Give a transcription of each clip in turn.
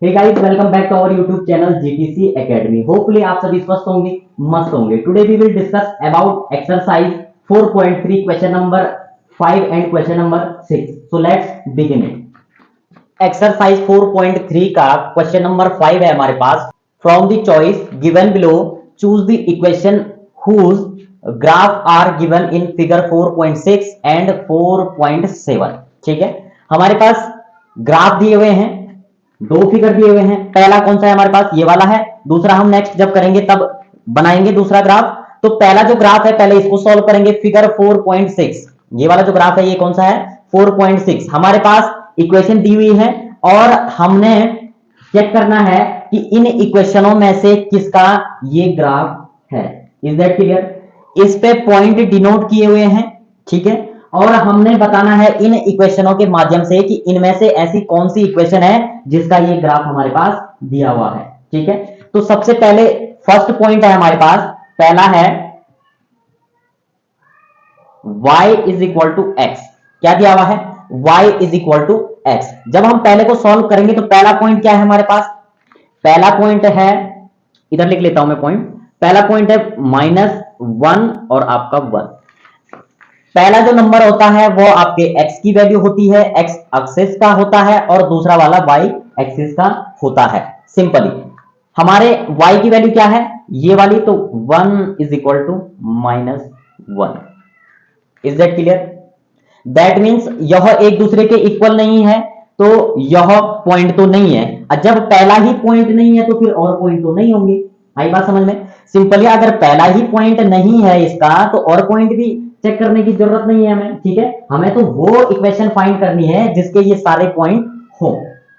Hey guys, welcome back to our YouTube channel GTC academy. Hopefully आप सभी स्वस्थ होंगे, मस्त होंगे। Today we will discuss about exercise 4.3 question number 5 and question number 6। So let's begin it. Exercise 4.3 का question number 5 है हमारे पास। From the choice given below choose the equation whose graph are given in figure 4.6 and 4.7। ठीक है, हमारे पास graph दिए हुए हैं, दो फिगर दिए हुए हैं। पहला कौन सा है हमारे पास, ये वाला है। दूसरा हम नेक्स्ट जब करेंगे तब बनाएंगे दूसरा ग्राफ। तो पहला जो ग्राफ है पहले इसको सॉल्व करेंगे। फिगर 4.6, ये वाला जो ग्राफ है ये कौन सा है, 4.6। हमारे पास इक्वेशन दी हुई है और हमने चेक करना है कि इन इक्वेशनों में से किसका ये ग्राफ है। Is that clear? इस पे पॉइंट डिनोट किए हुए हैं, ठीक है। और हमने बताना है इन इक्वेशनों के माध्यम से कि इनमें से ऐसी कौन सी इक्वेशन है जिसका ये ग्राफ हमारे पास दिया हुआ है। ठीक है, तो सबसे पहले फर्स्ट पॉइंट है हमारे पास, पहला है y is equal to x. क्या दिया हुआ है, y is equal to x. जब हम पहले को सॉल्व करेंगे तो पहला पॉइंट क्या है हमारे पास, पहला पॉइंट है, इधर लिख लेता हूं मैं पॉइंट। पहला पॉइंट है -1 और आपका 1। पहला जो नंबर होता है वो आपके x की वैल्यू होती है, x एक्सिस का होता है, और दूसरा वाला y एक्सिस का होता है। सिंपली हमारे y की वैल्यू क्या है, ये वाली, तो 1 is equal to -1। Is that clear? That means यह एक दूसरे के इक्वल नहीं है, तो यह पॉइंट तो नहीं है। जब पहला ही पॉइंट नहीं है तो फिर और पॉइंट तो नहीं होंगे। आई बात समझ में? सिंपली अगर पहला ही पॉइंट नहीं है इसका तो और पॉइंट भी चेक करने की जरूरत नहीं है हमें। ठीक है, हमें तो वो इक्वेशन फाइंड करनी है जिसके ये सारे पॉइंट हो।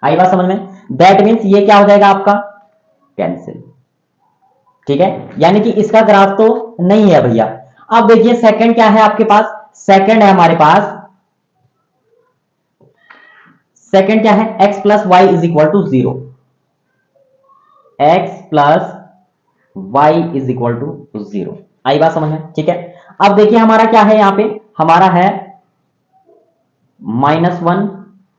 आई बात समझ में? दैट मीन्स ये क्या हो जाएगा आपका, कैंसिल। ठीक है, यानी कि इसका ग्राफ तो नहीं है भैया। अब देखिए सेकंड क्या है आपके पास, सेकंड है हमारे पास, सेकंड क्या है, x plus y is equal to 0। X plus y is equal to 0। आई बात समझ में? ठीक है, अब देखिए हमारा क्या है, यहां पे हमारा है -1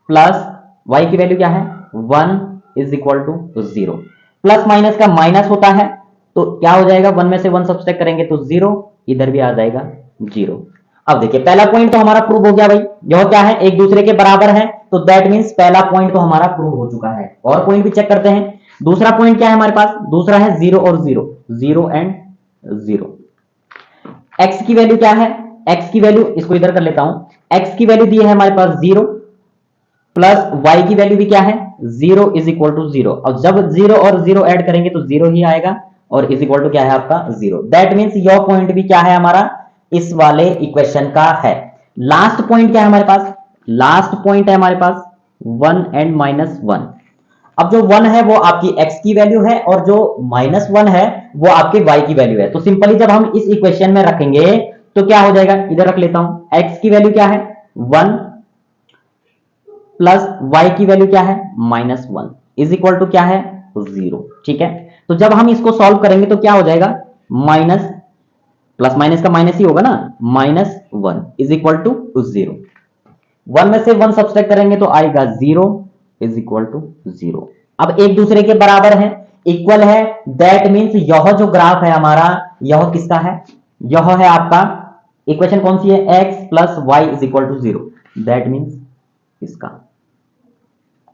प्लस वाई की वैल्यू क्या है 1 is equal to 0। Plus minus का माइनस होता है तो क्या हो जाएगा, 1 में से 1 सब्सट्रैक्ट करेंगे तो 0, इधर भी आ जाएगा 0। अब देखिए पहला पॉइंट तो हमारा प्रूव हो गया भाई, यह क्या है, एक दूसरे के बराबर है, तो दैट मीन्स पहला पॉइंट तो हमारा प्रूव हो चुका है। और पॉइंट भी चेक करते हैं। दूसरा पॉइंट क्या है हमारे पास, दूसरा है 0 और 0, 0 एंड 0। एक्स की वैल्यू क्या है, एक्स की वैल्यू, इसको इधर कर लेता हूं। एक्स की वैल्यू दी है हमारे पास 0, प्लस वाई की वैल्यू भी क्या है 0 इज इक्वल टू 0। और जब 0 और 0 ऐड करेंगे तो 0 ही आएगा, और इज इक्वल टू क्या है आपका 0। दैट मीन्स योर पॉइंट भी क्या है हमारा, इस वाले इक्वेशन का है। लास्ट पॉइंट क्या है हमारे पास, लास्ट पॉइंट है हमारे पास 1 एंड -1। अब जो 1 है वो आपकी x की वैल्यू है और जो -1 है वो आपके y की वैल्यू है। तो सिंपली जब हम इस इक्वेशन में रखेंगे तो क्या हो जाएगा, इधर रख लेता हूं। x की वैल्यू क्या है 1 प्लस y की वैल्यू क्या है -1 इज इक्वल टू क्या है 0। ठीक है, तो जब हम इसको सॉल्व करेंगे तो क्या हो जाएगा, माइनस प्लस माइनस का माइनस ही होगा ना, -1 इज इक्वल टू 0। 1 में से 1 सब्सट्रैक्ट करेंगे तो आएगा 0 इज इक्वल टू 0। अब एक दूसरे के बराबर है, इक्वल है, दैट मीन्स यह जो ग्राफ है हमारा, यह किसका है, यह है आपका, इक्वेशन कौन सी है, x plus y is equal to 0। That means इसका।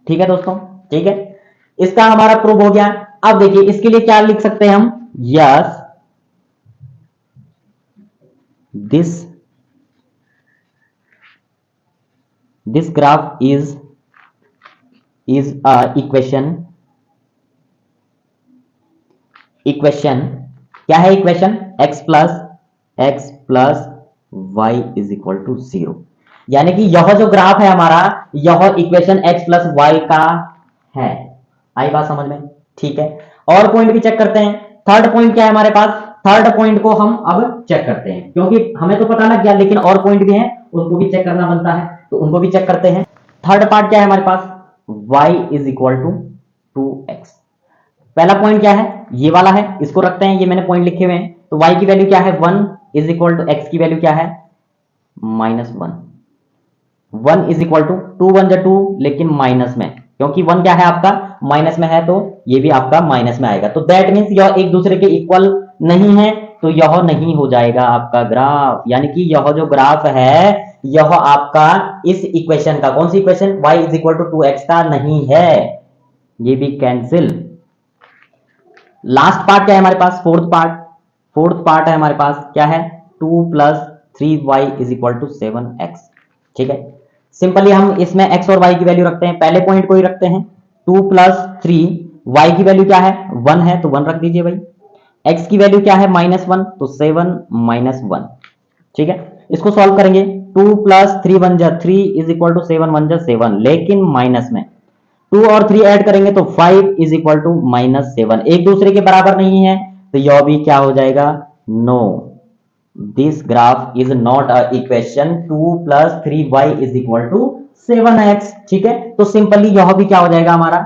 ठीक है दोस्तों, ठीक है, इसका हमारा प्रूव हो गया। अब देखिए इसके लिए क्या लिख सकते हैं हम, yes this graph is equation क्या है, equation x plus y is equal to 0। यानी कि यह जो ग्राफ है हमारा, यह इक्वेशन x प्लस वाई का है। आई बात समझ में? ठीक है, और पॉइंट भी चेक करते हैं। थर्ड पॉइंट क्या है हमारे पास, थर्ड पॉइंट को हम अब चेक करते हैं, क्योंकि हमें तो पता लग गया लेकिन और पॉइंट भी हैं उनको भी चेक करना बनता है, तो उनको भी चेक करते हैं। थर्ड पार्ट क्या है हमारे पास, y is equal to 2x। पहला पॉइंट क्या है, ये वाला है, इसको रखते हैं, ये मैंने पॉइंट लिखे हुए हैं। तो y की वैल्यू क्या है 1 इज इक्वल टू x की वैल्यू क्या है -1। 1 इज इक्वल टू 2 1 जा 2, लेकिन माइनस में, क्योंकि 1 क्या है आपका माइनस में है तो ये भी आपका माइनस में आएगा। तो दैट मीन्स यह एक दूसरे के इक्वल नहीं है, तो यह नहीं हो जाएगा आपका ग्राफ। यानी कि यह जो ग्राफ है यह आपका इस इक्वेशन का, कौन सी equation, y is equal to 2x का नहीं है, ये भी कैंसिल। लास्ट पार्ट क्या है हमारे पास, फोर्थ पार्ट है हमारे पास, क्या है, 2 plus 3y is equal to 7x। ठीक है, सिंपली हम इसमें x और y की वैल्यू रखते हैं, पहले पॉइंट को ही रखते हैं, 2 प्लस 3, y की वैल्यू क्या है, 1 है तो 1 रख दीजिए भाई, x की वैल्यू क्या है, -1 तो 7 -1। ठीक है, इसको सॉल्व करेंगे, 2 प्लस 3 1 जा 3 इज इक्वल टू 7 1 जा 7, लेकिन माइनस में 2 और 3 ऐड करेंगे तो 5 इज इक्वल टू -7, एक दूसरे के बराबर नहीं है, तो यह भी क्या हो जाएगा, no, this graph is not a equation 2 plus 3y is equal to 7x। ठीक है, तो सिंपली यह भी क्या हो जाएगा हमारा,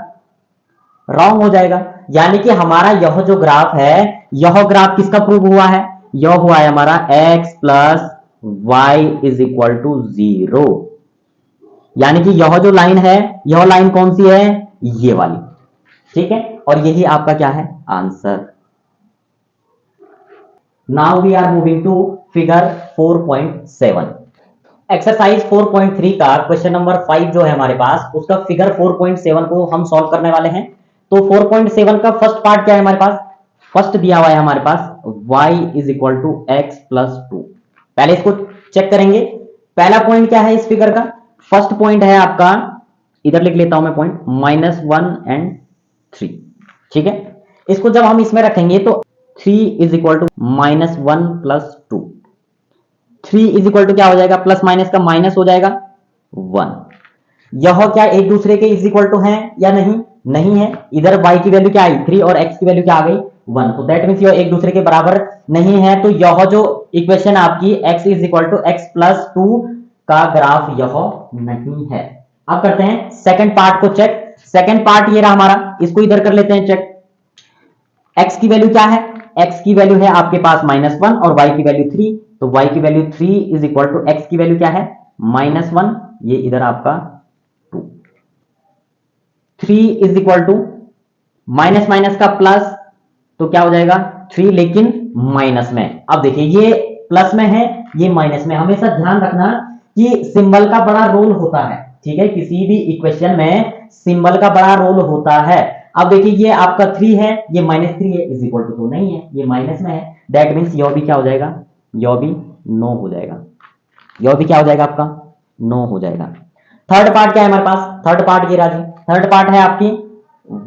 रॉन्ग हो जाएगा। यानी कि हमारा यह जो ग्राफ है, यह ग्राफ किसका प्रूव हुआ है, यह हुआ है हमारा x plus y is equal to 0। यानी कि यह जो लाइन है, यह लाइन कौन सी है, ये वाली। ठीक है, और यही आपका क्या है, answer. Now we are moving to figure 4.7। Exercise 4.3 का क्वेश्चन नंबर 5 जो है हमारे पास, उसका फिगर 4.7 को हम सॉल्व करने वाले हैं। तो 4.7 का फर्स्ट पार्ट क्या है हमारे पास, फर्स्ट दिया हुआ है हमारे पास y is equal to x plus 2। पहले इसको चेक करेंगे, पहला पॉइंट क्या है इस फिगर का, फर्स्ट पॉइंट है आपका, इधर लिख लेता हूं मैं पॉइंट, -1 and 3। ठीक है, इसको जब हम इसमें रखेंगे तो 3 is equal to -1 plus 2, 3 is equal to क्या हो जाएगा, प्लस माइनस का माइनस हो जाएगा 1। यह क्या एक दूसरे के इज इक्वल टू है या नहीं, नहीं है, इधर y की वैल्यू क्या आई 3 और x की वैल्यू क्या आ गई 1, तो दैट मींस यह एक दूसरे के बराबर नहीं है। तो यह जो इक्वेशन आपकी x is equal to x plus 2 का ग्राफ यह नहीं है। अब करते हैं सेकंड पार्ट को चेक, सेकंड पार्ट ये रहा हमारा, इसको इधर कर लेते हैं चेक। x की वैल्यू क्या है, x की वैल्यू है आपके पास -1 और y की वैल्यू 3, तो y की value 3 is equal to x की वैल्यू क्या है -1, ये इधर आपका 2, 3 is equal to minus minus का प्लस, तो क्या हो जाएगा 3 लेकिन माइनस में। अब देखिए ये प्लस में है ये माइनस में, हमेशा ध्यान रखना कि सिंबल का बड़ा रोल होता है। ठीक है, किसी भी इक्वेशन में सिंबल का बड़ा रोल होता है। अब देखिए ये आपका 3 है, ये -3 है, इज इक्वल टू तो नहीं है, ये माइनस में है, दैट मीन्स यह भी क्या हो जाएगा, यह भी नो हो जाएगा, यह भी क्या हो जाएगा आपका नो हो जाएगा। थर्ड पार्ट क्या है हमारे पास, थर्ड पार्ट ये राजी, थर्ड पार्ट है आपकी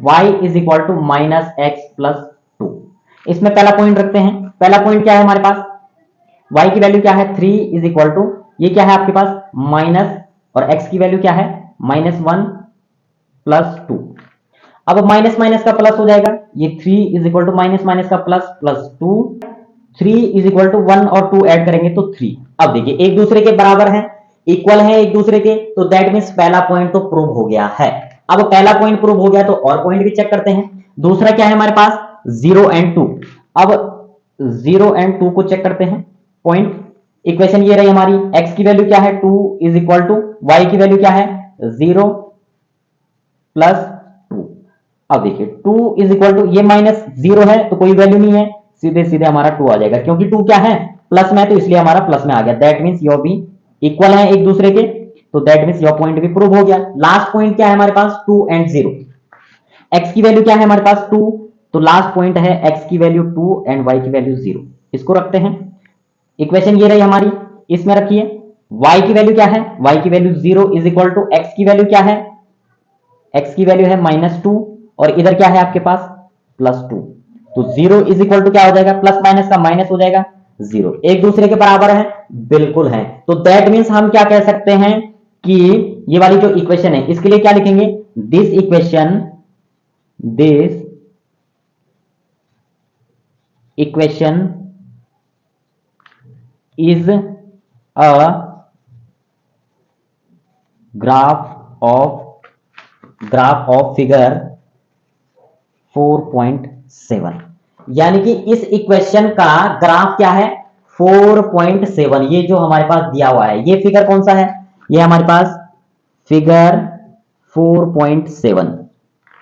y is equal to -x plus 2। इसमें पहला पॉइंट रखते हैं, पहला पॉइंट क्या है हमारे पास, y की वैल्यू क्या है 3 इज इक्वल टू, ये क्या है आपके पास माइनस, और x की वैल्यू क्या है -1 प्लस 2। अब माइनस माइनस का प्लस हो जाएगा, ये 3 is equal to minus minus का plus plus 2, 3 is equal to 1 और 2 ऐड करेंगे तो 3। अब देखिए एक दूसरे के बराबर है, इक्वल है एक दूसरे के, तो दैट मींस पहला पॉइंट तो प्रूव हो गया है। अब पहला पॉइंट प्रूव हो गया तो और पॉइंट भी चेक करते हैं। दूसरा क्या है हमारे पास 0 and 2। अब 0 and 2 को चेक करते हैं पॉइंट। इक्वेशन ये रही हमारी, x की वैल्यू क्या है 2 इज इक्वल टू y की वैल्यू क्या है 0 प्लस 2। अब देखिए 2 इज इक्वल टू, ये -0 है तो कोई वैल्यू नहीं है, सीधे सीधे हमारा 2 आ जाएगा, क्योंकि 2 क्या है प्लस में, तो इसलिए हमारा प्लस में आ गया। दैट मींस यह भी इक्वल है एक दूसरे के, तो दैट मींस यह पॉइंट भी प्रूव हो गया। लास्ट पॉइंट क्या है हमारे पास 2 and 0। x की वैल्यू क्या है हमारे पास 2, तो लास्ट पॉइंट है x की वैल्यू 2 and y की वैल्यू 0। इसको रखते हैं, इक्वेशन ये रही हमारी, इसमें रखिए y की वैल्यू क्या है, y की value 0 is equal to x की वैल्यू क्या है, x की वैल्यू है -2 और इधर क्या है आपके पास +2, तो 0 इज इक्वल टू क्या हो जाएगा, प्लस माइनस का माइनस हो जाएगा 0। एक दूसरे के बराबर है, बिल्कुल है, तो दैट मींस हम क्या कह सकते हैं कि ये वाली जो इक्वेशन है इसके लिए क्या लिखेंगे, this equation is a graph of figure 4.7। यानी कि इस इक्वेशन का ग्राफ क्या है 4.7। ये जो हमारे पास दिया हुआ है, ये फिगर कौन सा है, ये हमारे पास फिगर 4.7।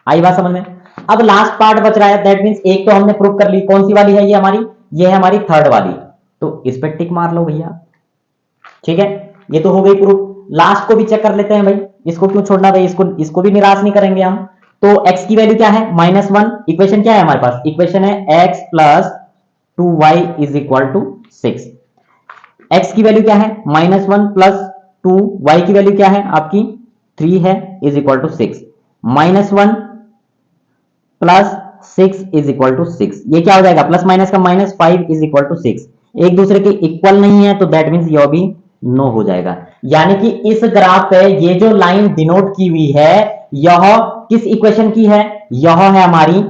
आई बात समझ में। अब लास्ट पार्ट बच रहा है, दैट मींस एक तो हमने प्रूव कर ली, कौन सी वाली है ये हमारी, ये है हमारी थर्ड वाली, तो इस पे टिक मार लो भैया, ठीक है, ये तो हो गई प्रूफ। लास्ट को भी चेक कर लेते हैं भाई, इसको क्यों छोड़ना भाई, इसको भी निराश नहीं करेंगे हम। तो x की वैल्यू क्या है -1, इक्वेशन क्या है हमारे पास, इक्वेशन है x plus 2y is equal to 6। x की वैल्यू क्या है -1 प्लस 2, y की वैल्यू क्या है आपकी 3 है, is equal to 6, -1 plus 6 is equal to 6, ये क्या हो जाएगा, प्लस माइनस का -5 इज इक्वल टू 6, एक दूसरे के इक्वल नहीं है, तो दैट मींस यह भी नो हो जाएगा। यानी कि इस ग्राफ पे ये जो लाइन डिनोट की हुई है, यह किस इक्वेशन की है, यह है हमारी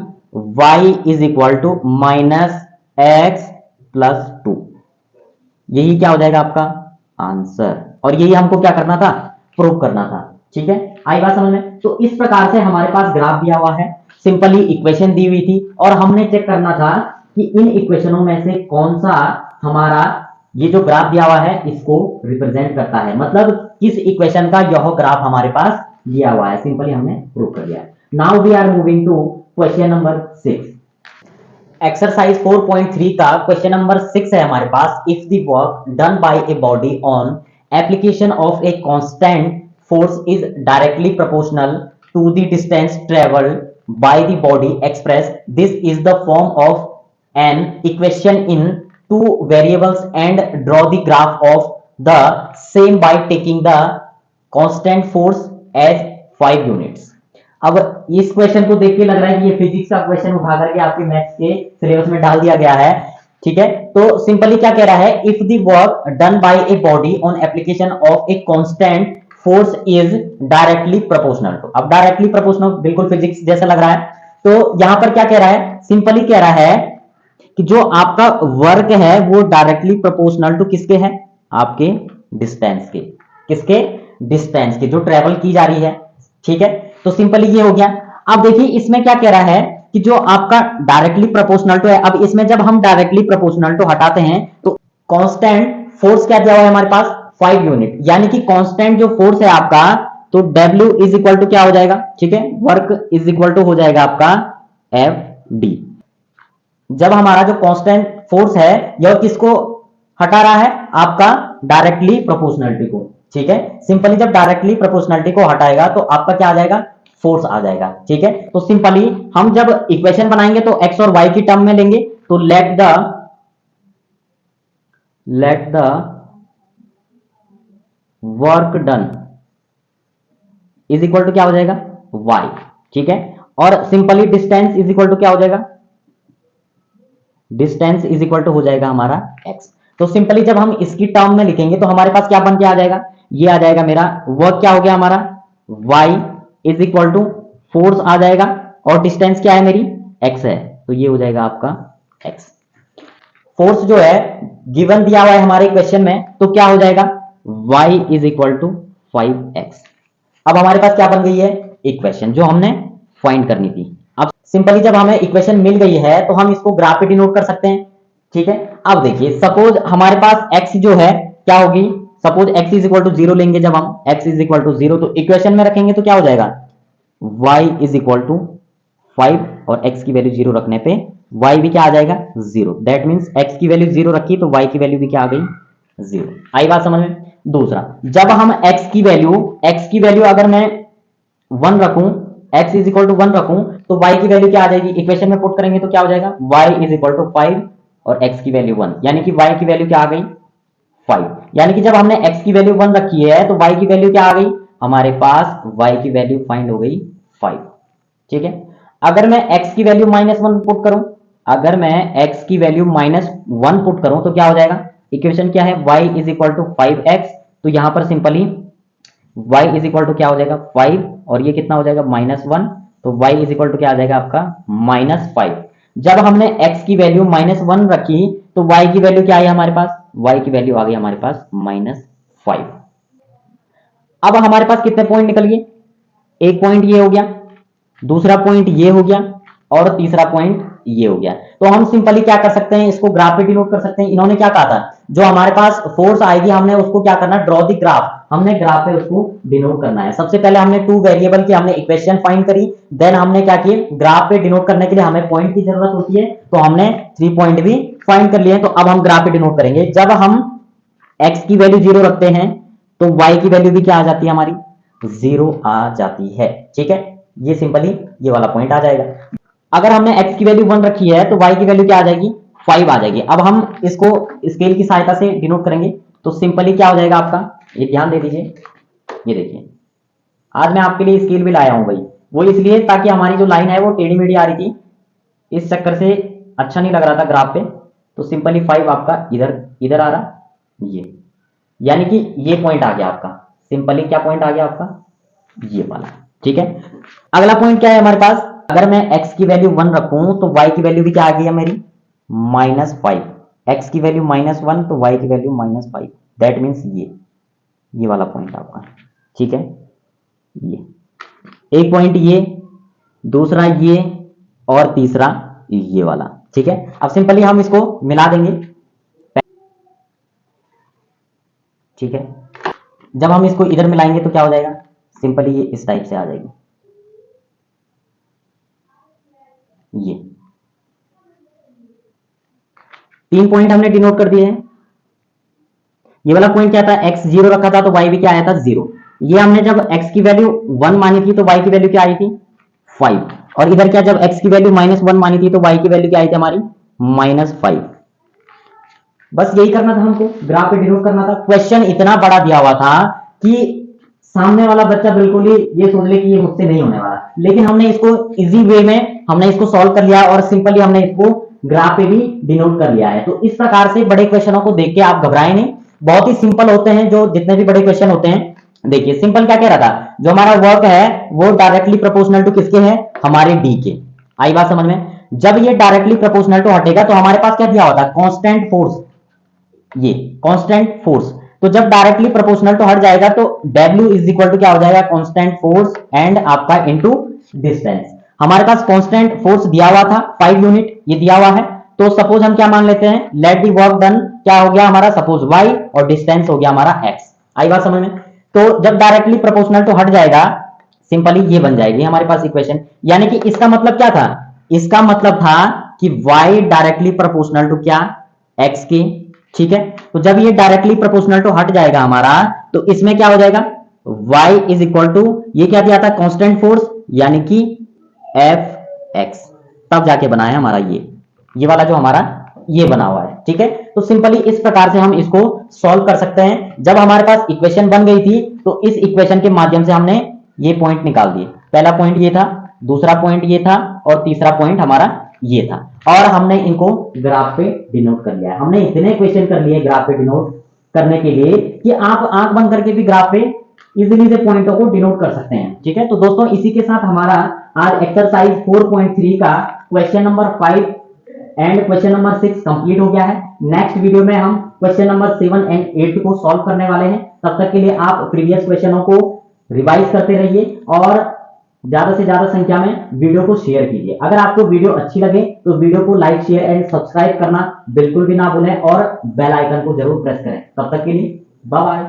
y is equal to -x plus 2, यही क्या हो जाएगा आपका आंसर, और यही हमको क्या करना था, प्रूव करना था। ठीक है, आई बात समझ में। तो इस प्रकार से हमारे पास ग्राफ दिया हुआ है, सिंपली इक्वेशन दी हुई थी, और हमने चेक करना था कि इन इक्वेशनों में से कौन सा हमारा ये जो ग्राफ दिया हुआ है इसको रिप्रेजेंट करता है, मतलब किस इक्वेशन का यह ग्राफ हमारे पास दिया हुआ है, सिंपली हमने प्रूव कर दिया। Now we are moving to question number 6। Exercise 4.3 का क्वेश्चन नंबर 6 है हमारे पास। If the work done by a body on application of a constant force is directly proportional to the distance travelled by the body express, this is the form of an equation in two variables and draw the graph of the same by taking the constant force as 5 units। अब इस question को देख के लग रहा है कि ये फिजिक्स का क्वेश्चन उठा करके आपके मैथ्स के सिलेबस में डाल दिया गया है। ठीक है, तो सिंपली क्या कह रहा है, if the work done by a body on application of a constant force is directly proportional, तो अब डायरेक्टली प्रोपोर्शनल बिल्कुल फिजिक्स जैसा लग रहा है। तो यहां पर क्या कह रहा है, सिंपली कह रहा है कि जो आपका वर्क है वो डायरेक्टली प्रोपोर्शनल टू किसके है, आपके डिस्टेंस के, किसके डिस्टेंस के, जो ट्रेवल की जा रही है। ठीक है, तो सिंपली ये हो गया। अब देखिए इसमें क्या कह रहा है कि जो आपका डायरेक्टली प्रोपोर्शनल टू है, अब इसमें जब हम डायरेक्टली प्रोपोर्शनल टू हटाते हैं तो कांस्टेंट फोर्स क्या दिया हुआ है हमारे पास 5 यूनिट, यानी कि कांस्टेंट जो फोर्स है आपका, तो W इज इक्वल टू क्या हो जाएगा, ठीक है, वर्क इज इक्वल टू हो जाएगा आपका FD। जब हमारा जो कांस्टेंट फोर्स है यह किसको हटा रहा है, आपका डायरेक्टली प्रोपोर्शनलिटी को। ठीक है, सिंपली जब डायरेक्टली प्रोपोर्शनलिटी को हटाएगा तो आपका क्या आ जाएगा, फोर्स आ जाएगा। ठीक है, तो सिंपली हम जब इक्वेशन बनाएंगे तो x और y की टर्म में लेंगे, तो let the work done is equal to क्या हो जाएगा, y। ठीक है, और simply distance is equal to क्या हो जाएगा, डिस्टेंस इज इक्वल टू हो जाएगा हमारा x। तो सिंपली जब हम इसकी टर्म में लिखेंगे तो हमारे पास क्या बन के आ जाएगा, ये आ जाएगा मेरा वर्क क्या हो गया हमारा y is equal to force आ जाएगा, और डिस्टेंस क्या है मेरी x है, तो ये हो जाएगा आपका x। फोर्स जो है गिवन दिया हुआ है हमारे क्वेश्चन में, तो क्या हो जाएगा y is equal to 5x। अब हमारे पास क्या बन गई है इक्वेशन जो हमने फाइंड करनी थी। अब सिंपली जब हमें इक्वेशन मिल गई है तो हम इसको ग्राफ पे डिनोट कर सकते हैं। ठीक है, अब देखिए सपोज हमारे पास x जो है क्या होगी, suppose x is equal to 0 लेंगे, जब हम x इज इक्वल टू 0 तो इक्वेशन में रखेंगे तो क्या हो जाएगा, y इज इक्वल टू 5, और x की वैल्यू 0 रखने पे y भी क्या आ जाएगा 0, दैट मींस x की वैल्यू 0 रखी तो y की वैल्यू भी क्या आ गई 0। आई बात समझ में। दूसरा, जब हम x की वैल्यू अगर मैं 1 रखूं, x इज इक्वल टू 1 रखूं, तो y की वैल्यू क्या आ जाएगी, इक्वेशन में पुट करेंगे तो क्या हो जाएगा, y इज इक्वल टू 5 और x की वैल्यू 1, यानी कि y की वैल्यू क्या आ गई 5। यानी कि जब हमने x की वैल्यू 1 रखी है तो y की वैल्यू क्या आ गई, हमारे पास y की वैल्यू फाइंड हो गई 5। ठीक है, अगर मैं x की वैल्यू -1 पुट करूं, अगर मैं x की वैल्यू -1 पुट करूं तो क्या हो जाएगा, इक्वेशन क्या है y is equal to 5x, तो यहां पर simply y is equal to क्या हो जाएगा 5, और ये कितना हो जाएगा -1, तो y इज इक्वल टू क्या आ जाएगा आपका -5। जब हमने x की वैल्यू -1 रखी तो y की वैल्यू क्या आई हमारे पास, y की वैल्यू आ गई हमारे पास -5। अब हमारे पास कितने पॉइंट निकल गए, एक पॉइंट ये हो गया, दूसरा पॉइंट ये हो गया, और तीसरा पॉइंट ये हो गया। तो हम सिंपली क्या कर सकते हैं, इसको ग्राफ पे डिनोट कर सकते हैं। इन्होंने क्या कहा था, जो हमारे पास फोर्स आएगी हमने उसको क्या करना, ड्रॉ द ग्राफ हमने ग्राफ पे उसको डिनोट करना है। सबसे पहले हमने टू वेरिएबल की हमने इक्वेशन फाइंड करी, देन हमने क्या किए, ग्राफ पे डिनोट करने के लिए हमें पॉइंट की जरूरत होती है, तो हमने 3 पॉइंट भी फाइंड कर लिए। तो अब हम ग्राफ पे डिनोट करेंगे। जब हम x की वैल्यू 0 रखते हैं तो y की वैल्यू भी क्या आ जाती है, हमारी 0 आ जाती है। ठीक है, ये सिंपली ये वाला पॉइंट आ जाएगा। अगर हमने x की वैल्यू 1 रखी है तो y की वैल्यू क्या आ जाएगी, 5 आ जाएगी। अब हम इसको स्केल की सहायता से डिनोट करेंगे तो सिंपली क्या हो जाएगा आपका, ये ध्यान दे दीजिए, ये देखिए आज मैं आपके लिए स्केल भी लाया हूं भाई, वो इसलिए ताकि हमारी जो लाइन है वो टेढ़ी मेढ़ी आ रही थी, इस चक्कर से अच्छा नहीं लग रहा था ग्राफ पे। तो सिंपली 5 आपका इधर इधर आ रहा, ये यानी कि ये पॉइंट आ गया आपका। सिंपली क्या पॉइंट आ गया आपका, ये वाला। ठीक है, अगला पॉइंट क्या है हमारे पास, अगर मैं x की वैल्यू 1 रखूं तो y की वैल्यू भी क्या आ गई है मेरी, -5। x की वैल्यू -1 तो y की वैल्यू -5, दैट मीन्स ये वाला पॉइंट आपका। ठीक है, ये एक पॉइंट, ये दूसरा ये, और तीसरा ये वाला। ठीक है, अब सिंपली हम इसको मिला देंगे। ठीक है, जब हम इसको इधर मिलाएंगे तो क्या हो जाएगा, सिंपली ये इस टाइप से आ जाएगी। ये 3 पॉइंट हमने डिनोट कर दिए हैं। ये वाला पॉइंट क्या था, x 0 रखा था तो y भी क्या आया था, 0। ये हमने जब x की वैल्यू 1 मानी थी तो y की वैल्यू क्या आई थी, 5। और इधर क्या, जब x की वैल्यू -1 मानी थी तो y की वैल्यू क्या आई थी हमारी, -5। बस यही करना था हमको, ग्राफ पे डिनोट करना था। क्वेश्चन इतना बड़ा दिया हुआ था कि सामने वाला बच्चा बिल्कुल ही ये सोच ले कि ये मुझसे नहीं होने वाला, लेकिन हमने इसको इजी वे में हमने इसको सॉल्व कर लिया और सिंपली हमने इसको ग्राफ पे भी डिनोट कर लिया है। तो इस प्रकार से बड़े क्वेश्चनों को देख के आप घबराएं नहीं, बहुत ही सिंपल होते हैं जो जितने भी बड़े क्वेश्चन होते हैं। देखिए सिंपल क्या कह रहा था, जो हमारा वर्क है वो डायरेक्टली प्रोपोर्शनल टू किसके है, हमारे डी के। आई बात समझ में, जब ये डायरेक्टली प्रोपोर्शनल टू हटेगा तो हमारे पास क्या दिया होता है, कांस्टेंट फोर्स, ये कांस्टेंट फोर्स। तो जब डायरेक्टली प्रोपोर्शनल टू हट जाएगा तो W इज इक्वल टू क्या हो जाएगा, कांस्टेंट फोर्स एंड आपका इनटू डिस्टेंस। हमारे पास कांस्टेंट फोर्स दिया हुआ था 5 यूनिट, ये दिया हुआ है। तो सपोज हम क्या मान लेते हैं, लेट दी वर्क डन क्या हो गया हमारा, सपोज y, और डिस्टेंस हो गया हमारा x। आई बात समझ में। तो जब डायरेक्टली प्रोपोर्शनल टू हट जाएगा सिंपली ये बन जाएगी हमारे पास इक्वेशन। यानी कि इसका मतलब क्या था, इसका मतलब था कि y डायरेक्टली प्रोपोर्शनल टू क्या, x की। ठीक है, तो जब ये डायरेक्टली प्रोपोर्शनल टू हट जाएगा हमारा तो इसमें क्या हो जाएगा, y इज इक्वल टू ये क्या दिया था, कांस्टेंट फोर्स यानी कि Fx। तब जाके बनाया हमारा ये वाला जो हमारा ये बना हुआ है। ठीक है, तो सिंपली इस प्रकार से हम इसको सॉल्व कर सकते हैं। जब हमारे पास इक्वेशन बन गई थी तो इस इक्वेशन के माध्यम से हमने ये पॉइंट निकाल दिए। पहला पॉइंट ये था, दूसरा पॉइंट ये था, और तीसरा पॉइंट हमारा ये था, और हमने इनको ग्राफ पे डिनोट कर लिया है। हमने इतने क्वेश्चन कर लिए ग्राफ पे डिनोट करने के लिए कि आप आंख बंद करके भी ग्राफ पे इजीली से पॉइंटों को डिनोट कर सकते हैं। ठीक है, तो दोस्तों इसी के साथ हमारा आज एक्सरसाइज 4.3 का question number 5 and question number 6 complete हो गया है। नेक्स्ट वीडियो में हम क्वेश्चन नंबर 7 एंड 8 को सॉल्व करने वाले हैं। तब तक के लिए आप प्रीवियस क्वेश्चनों को रिवाइज करते रहिए और ज्यादा से ज्यादा संख्या में वीडियो को शेयर कीजिए। अगर आपको वीडियो अच्छी लगे तो वीडियो को लाइक, शेयर एंड सब्सक्राइब करना बिल्कुल भी ना भूलें और बेल आइकन को जरूर प्रेस करें। तब तक के लिए बाय बाय।